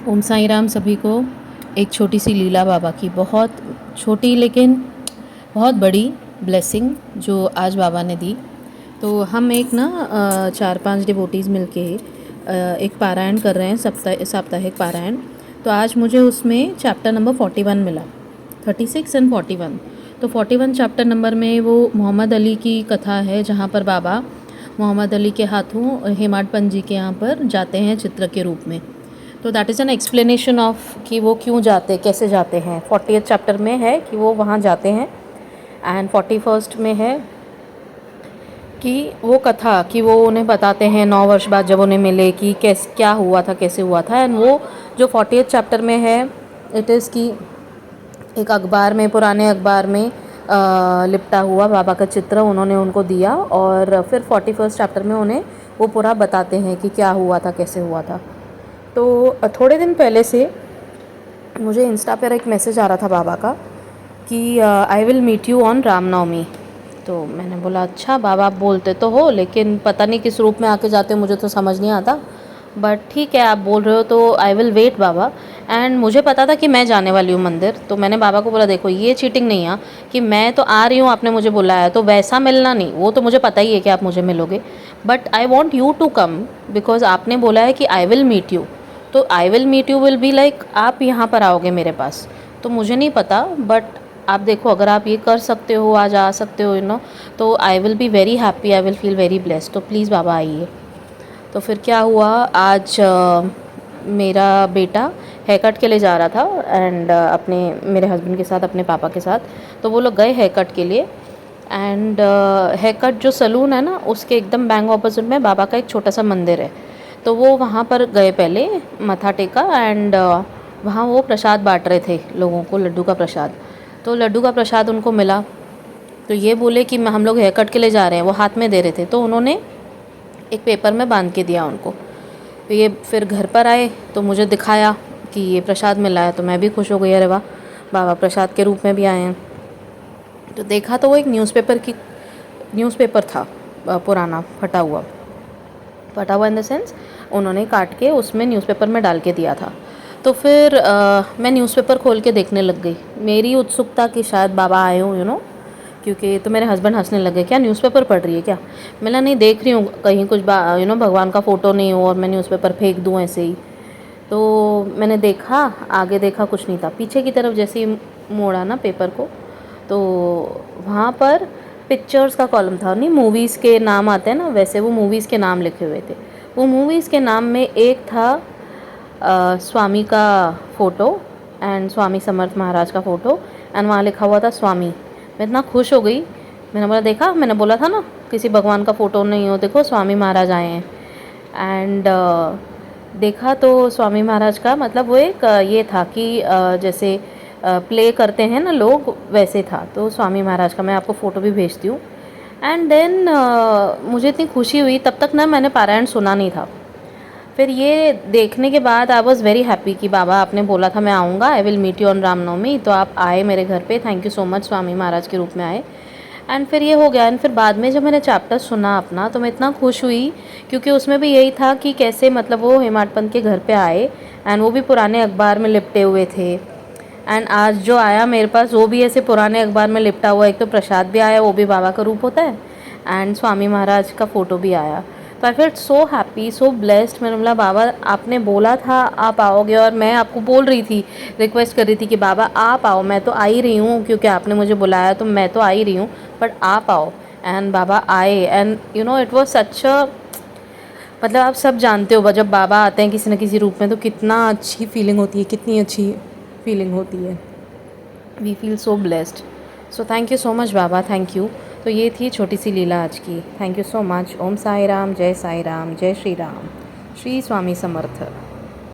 ओम साई राम सभी को। एक छोटी सी लीला बाबा की, बहुत छोटी लेकिन बहुत बड़ी ब्लेसिंग जो आज बाबा ने दी। तो हम एक ना 4-5 डिवोटीज़ मिलके एक पारायण कर रहे हैं, साप्ताहिक पारायण। तो आज मुझे उसमें चैप्टर नंबर 41 मिला, 36 एंड 41। तो 41 चैप्टर नंबर में वो मोहम्मद अली की कथा है, जहाँ पर बाबा मोहम्मद अली के हाथों हेमाड पंत जी के यहाँ पर जाते हैं चित्र के रूप में। तो that is an explanation of कि वो क्यों जाते, कैसे जाते हैं। 40th चैप्टर में है कि वो वहाँ जाते हैं, एंड 41st में है कि वो कथा कि वो उन्हें बताते हैं 9 वर्ष बाद जब उन्हें मिले कि कैसे क्या हुआ था, कैसे हुआ था। एंड वो जो 40th चैप्टर में है, इट इज़ कि एक अखबार में, पुराने अखबार में लिपटा हुआ बाबा का चित्र उन्होंने उनको दिया, और फिर 41st चैप्टर में उन्हें वो पूरा बताते हैं कि क्या हुआ था, कैसे हुआ था। तो थोड़े दिन पहले से मुझे इंस्टा पर एक मैसेज आ रहा था बाबा का कि I will meet you on Ramnavami. तो मैंने बोला अच्छा बाबा, आप बोलते तो हो लेकिन पता नहीं किस रूप में आके जाते, मुझे तो समझ नहीं आता, बट ठीक है आप बोल रहे हो तो आई विल वेट बाबा। एंड मुझे पता था कि मैं जाने वाली हूँ मंदिर, तो मैंने बाबा को बोला देखो ये चीटिंग नहीं है कि मैं तो आ रही हूँ, आपने मुझे बुलाया, तो वैसा मिलना नहीं, वो तो मुझे पता ही है कि आप मुझे मिलोगे, but I want you to come because आपने बोला है कि आई विल मीट यू। तो I will meet you will be like आप यहाँ पर आओगे मेरे पास। तो मुझे नहीं पता, बट आप देखो अगर आप ये कर सकते हो, आज आ सकते हो, तो I will be very happy, I will feel very blessed. तो प्लीज़ बाबा आइए। तो फिर क्या हुआ, आज मेरा बेटा हेयर कट के लिए जा रहा था, एंड अपने मेरे हस्बैंड के साथ, अपने पापा के साथ। तो वो लोग गए हेयर कट के लिए, एंड हेयर कट जो सलून है ना, उसके एकदम बैंग ऑपोजिट में बाबा का एक छोटा सा मंदिर है। तो वो वहाँ पर गए, पहले मत्था टेका, एंड वहाँ वो प्रसाद बांट रहे थे लोगों को, लड्डू का प्रसाद। तो लड्डू का प्रसाद उनको मिला, तो ये बोले कि हम लोग हेयर कट के लिए जा रहे हैं, वो हाथ में दे रहे थे, तो उन्होंने एक पेपर में बांध के दिया उनको। तो ये फिर घर पर आए तो मुझे दिखाया कि ये प्रसाद मिला है, तो मैं भी खुश हो गई, अरे वाह बाबा प्रसाद के रूप में भी आए हैं। तो देखा तो वो एक न्यूज़पेपर था, पुराना फटा हुआ इन द सेंस उन्होंने काट के उसमें न्यूज़पेपर में डाल के दिया था। तो फिर मैं न्यूज़पेपर खोल के देखने लग गई, मेरी उत्सुकता कि शायद बाबा आए हों, क्योंकि तो मेरे हस्बैंड हंसने लगे, क्या न्यूज़पेपर पढ़ रही है क्या? मैंने नहीं, देख रही हूँ कहीं कुछ भगवान का फ़ोटो नहीं हो और मैं न्यूज़पेपर फेंक दूँ ऐसे ही। तो मैंने देखा, आगे देखा, कुछ नहीं था। पीछे की तरफ जैसे ही मोड़ा ना पेपर को, तो वहाँ पर पिक्चर्स का कॉलम था, नहीं मूवीज़ के नाम आते हैं ना, वैसे वो मूवीज़ के नाम लिखे हुए थे। वो मूवीज़ के नाम में एक था स्वामी का फ़ोटो, एंड स्वामी समर्थ महाराज का फ़ोटो, एंड वहाँ लिखा हुआ था स्वामी। मैं इतना खुश हो गई, मैंने बोला देखा, मैंने बोला था ना किसी भगवान का फ़ोटो नहीं हो, देखो स्वामी महाराज आए हैं। एंड देखा तो स्वामी महाराज का मतलब वो एक ये था कि जैसे प्ले करते हैं ना लोग, वैसे था। तो स्वामी महाराज का मैं आपको फ़ोटो भी भेजती हूँ। एंड देन मुझे इतनी खुशी हुई, तब तक ना मैंने पारायण सुना नहीं था। फिर ये देखने के बाद आई वॉज़ वेरी हैप्पी कि बाबा आपने बोला था मैं आऊँगा, I will meet you on Ramnavami, तो आप आए मेरे घर पे, thank you so much, Swami Maharaj के रूप में आए। एंड फिर ये हो गया। एंड फिर बाद में जब मैंने चैप्टर सुना अपना, तो मैं इतना खुश हुई, क्योंकि उसमें भी यही था कि कैसे मतलब वो हेमाड पंत के घर पे आए, एंड वो भी पुराने अखबार में लिपटे हुए थे। एंड आज जो आया मेरे पास, वो भी ऐसे पुराने अखबार में लिपटा हुआ, एक तो प्रसाद भी आया, वो भी बाबा का रूप होता है, एंड स्वामी महाराज का फ़ोटो भी आया। तो I felt so happy, so blessed. मैंने बोला बाबा आपने बोला था आप आओगे, और मैं आपको बोल रही थी, रिक्वेस्ट कर रही थी कि बाबा आप आओ, मैं तो आ ही रही हूँ, क्योंकि आपने मुझे बुलाया तो मैं तो आ ही रही हूँ, बट आप आओ। एंड बाबा आए, एंड इट वाज सच अ, मतलब आप सब जानते हो जब बाबा आते हैं किसी न किसी रूप में, तो कितना अच्छी फीलिंग होती है, कितनी अच्छी फीलिंग होती है। We feel so blessed. So thank you so much बाबा, थैंक यू। तो ये थी छोटी सी लीला आज की। Thank you so much. ओम साई राम, जय श्री राम, श्री स्वामी समर्थ।